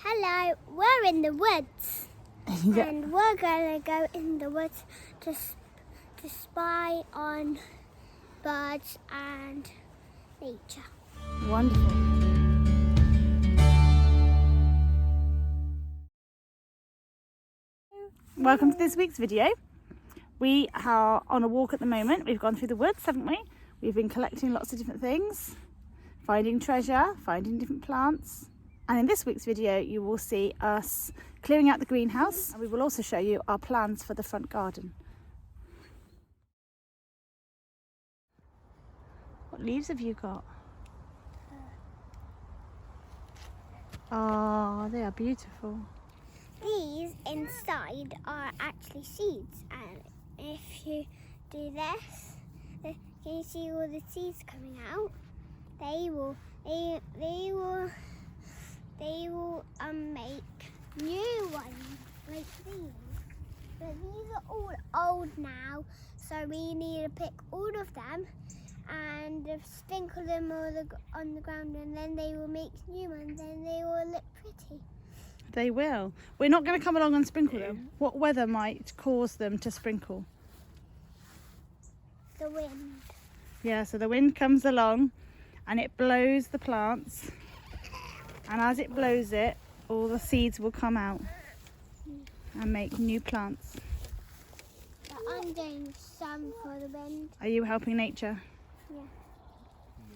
Hello, we're in the woods. Yeah. And we're going to go in the woods to spy on birds and nature. Wonderful. Welcome to this week's video. We are on a walk at the moment. We've gone through the woods, haven't we? We've been collecting lots of different things, finding treasure, finding different plants. And in this week's video, you will see us clearing out the greenhouse, and we will also show you our plans for the front garden. What leaves have you got? Oh, they are beautiful. These inside are actually seeds, and if you do this, can you see all the seeds coming out? They will make new ones like these. But these are all old now, so we need to pick all of them and sprinkle them on the ground, and then they will make new ones, and they will look pretty. They will. We're not going to come along and sprinkle them. What weather might cause them to sprinkle? The wind. Yeah, so the wind comes along and it blows the plants, and as it blows it, all the seeds will come out and make new plants. But I'm doing some for the wind. Are you helping nature? Yeah.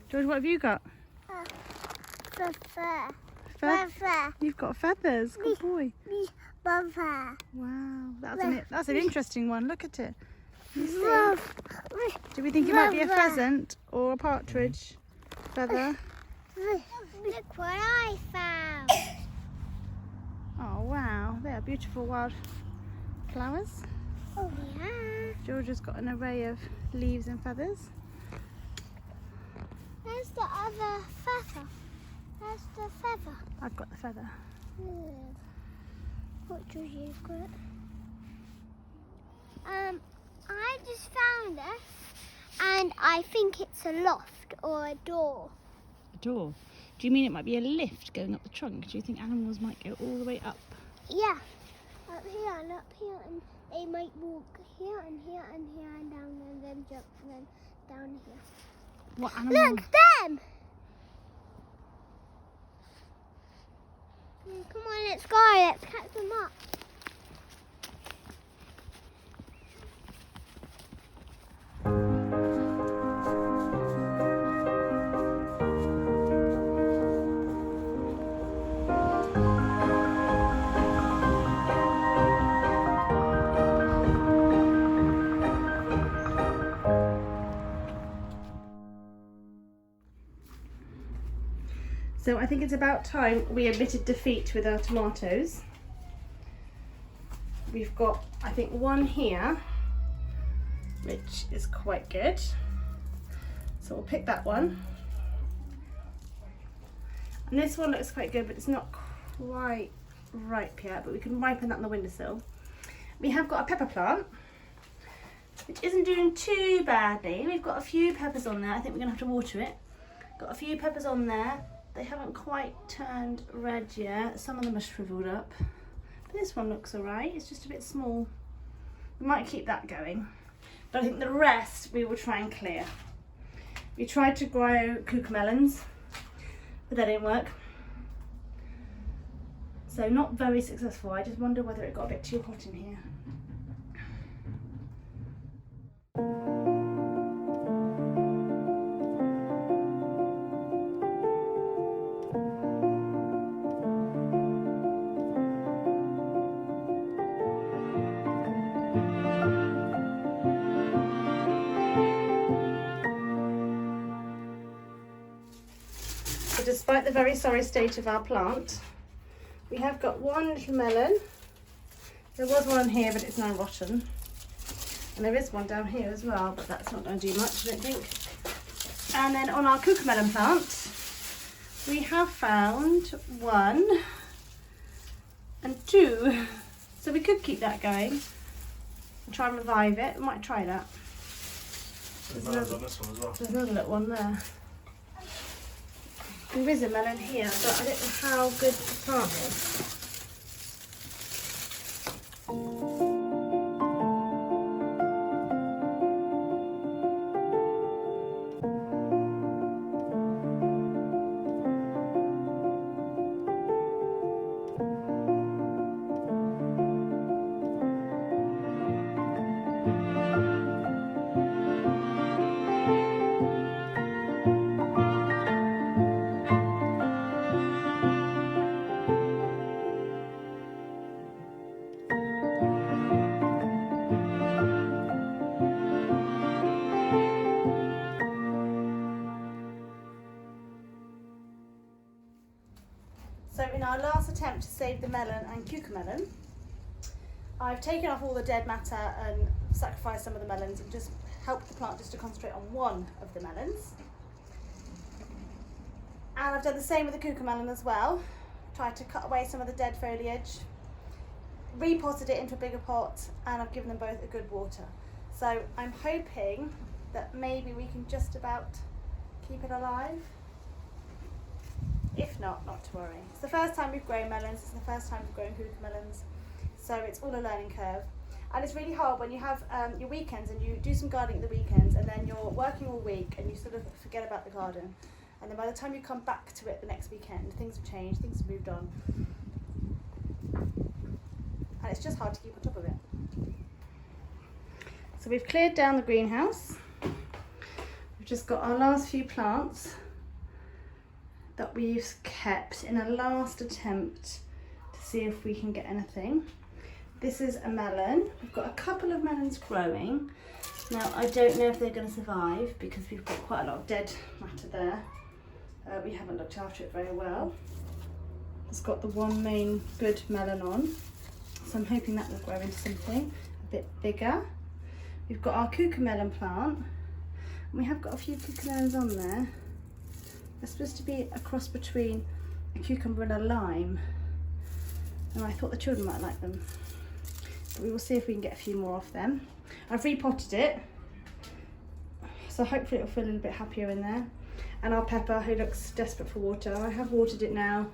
George, what have you got? Fur. Fe- You've got feathers. Good boy. Fur. Wow, that's an interesting one. Look at it. You see? Do we think it might be a pheasant or a partridge feather? Look what I found. Oh wow, they are beautiful wild flowers. Oh yeah. George has got an array of leaves and feathers. There's the other feather. There's the feather. I've got the feather. What do you got? I just found this, and I think it's a loft or a door. A door? Do you mean it might be a lift going up the trunk? Do you think animals might go all the way up? Yeah, up here and up here, and they might walk here and here and here and down, and then jump and then down here. What animal? Look, them! Come on, let's go. Let's catch them up. So I think it's about time we admitted defeat with our tomatoes. We've got, I think, one here, which is quite good. So we'll pick that one. And this one looks quite good, but it's not quite ripe yet, but we can ripen that on the windowsill. We have got a pepper plant, which isn't doing too badly. We've got a few peppers on there. I think we're gonna have to water it. Got a few peppers on there. They haven't quite turned red yet. Some of them are shriveled up. But this one looks alright. It's just a bit small. We might keep that going. But I think the rest we will try and clear. We tried to grow cucamelons, but that didn't work. So not very successful. I just wonder whether it got a bit too hot in here. Despite the very sorry state of our plant, we have got one little melon. There was one here, but it's now rotten. And there is one down here as well, but that's not going to do much, I don't think. And then on our cucamelon plant, we have found 1 and 2. So we could keep that going and try and revive it. We might try that. There's another little one there. There is a melon here, but I don't know how good the plant is. So in our last attempt to save the melon and cucamelon, I've taken off all the dead matter and sacrificed some of the melons and just helped the plant just to concentrate on one of the melons. And I've done the same with the cucamelon as well. Tried to cut away some of the dead foliage, repotted it into a bigger pot, and I've given them both a good water. So I'm hoping that maybe we can just about keep it alive. If not to worry. It's the first time we've grown melons, it's the first time we've grown cucamelons, so it's all a learning curve. And it's really hard when you have your weekends and you do some gardening at the weekends and then you're working all week and you sort of forget about the garden. And then by the time you come back to it the next weekend, things have changed, things have moved on. And it's just hard to keep on top of it. So we've cleared down the greenhouse. We've just got our last few plants that we've kept in a last attempt to see if we can get anything. This is a melon. We've got a couple of melons growing. Now I don't know if they're going to survive because we've got quite a lot of dead matter there. We haven't looked after it very well. It's got the one main good melon on, so I'm hoping that will grow into something a bit bigger. We've got our cucamelon plant, and we have got a few cucamelons on there. They're supposed to be a cross between a cucumber and a lime, and I thought the children might like them. But we will see if we can get a few more off them. I've repotted it, so hopefully it'll feel a little bit happier in there. And our pepper, who looks desperate for water, I have watered it now.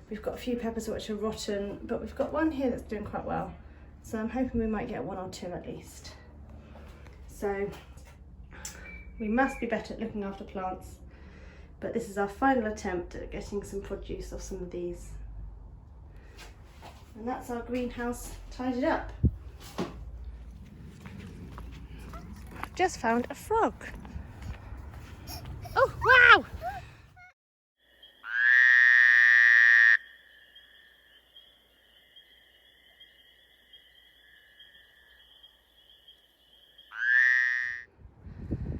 We've got a few peppers which are rotten, but we've got one here that's doing quite well. So I'm hoping we might get one or two at least. So we must be better at looking after plants. But this is our final attempt at getting some produce off some of these. And that's our greenhouse tidied up. I've just found a frog. Oh, wow!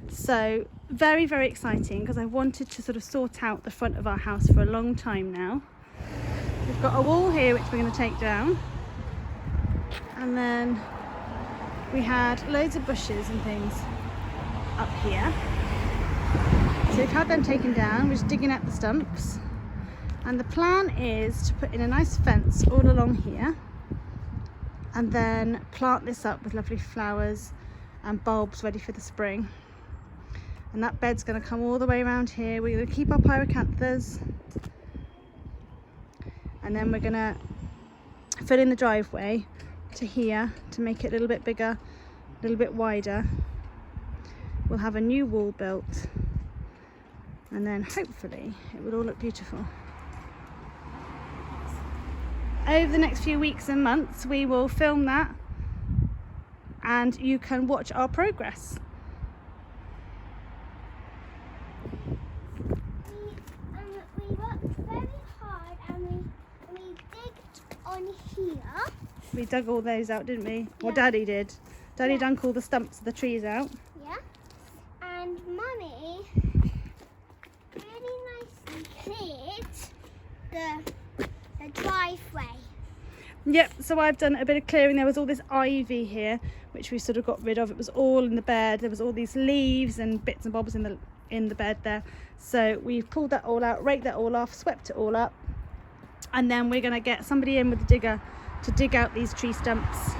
So very, very exciting because I wanted to sort of sort out the front of our house for a long time now. We've got a wall here which we're going to take down, and then we had loads of bushes and things up here. So we've had them taken down. We're just digging out the stumps, and the plan is to put in a nice fence all along here and then plant this up with lovely flowers and bulbs ready for the spring. And that bed's going to come all the way around here. We're going to keep our pyrocanthus, and then we're going to fill in the driveway to here to make it a little bit bigger, a little bit wider. We'll have a new wall built, and then hopefully it will all look beautiful. Over the next few weeks and months we will film that, and you can watch our progress. We worked very hard, and we digged on here. We dug all those out, didn't we? Yeah. Or Daddy did. Daddy Yeah. dug all the stumps of the trees out. Yeah. And Mummy really nicely cleared the driveway. Yep, so I've done a bit of clearing. There was all this ivy here, which we sort of got rid of. It was all in the bed. There was all these leaves and bits and bobs in the bed there. So we've pulled that all out, raked that all off, swept it all up. And then we're going to get somebody in with the digger to dig out these tree stumps.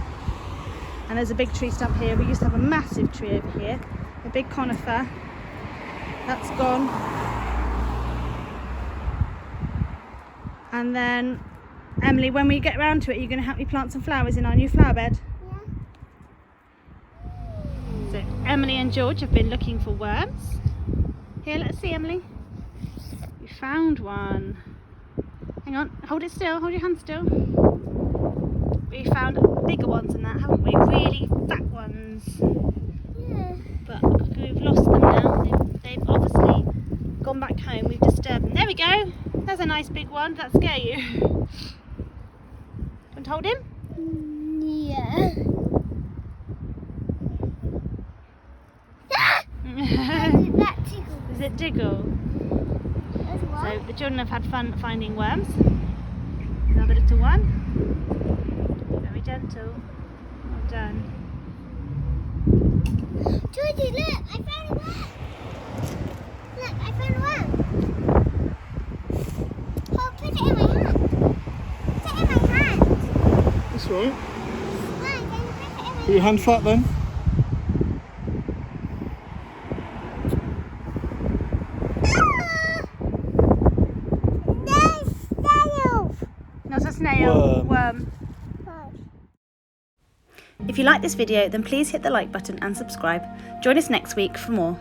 And there's a big tree stump here. We used to have a massive tree over here, a big conifer. That's gone. And then, Emily, when we get round to it, you're going to help me plant some flowers in our new flower bed. Yeah. So Emily and George have been looking for worms. Here, let's see, Emily. We found one. Hang on, hold it still, hold your hand still. We found bigger ones than that, haven't we? Really fat ones. Yeah. But we've lost them now. They've obviously gone back home. We've disturbed them. There we go. There's a nice big one. Does that scare you? Want to hold him? Yeah. That tickles. Does it diggle? As well. So the children have had fun finding worms. Another little one. Very gentle. Well done. Georgie, look! I found a worm! Look, I found a worm! Oh, put it in my hand! Put it in my hand! That's right. Look, I can put it in my Put your hand flat then. Not a snail. Worm. If you like this video, then please hit the like button and subscribe. Join us next week for more.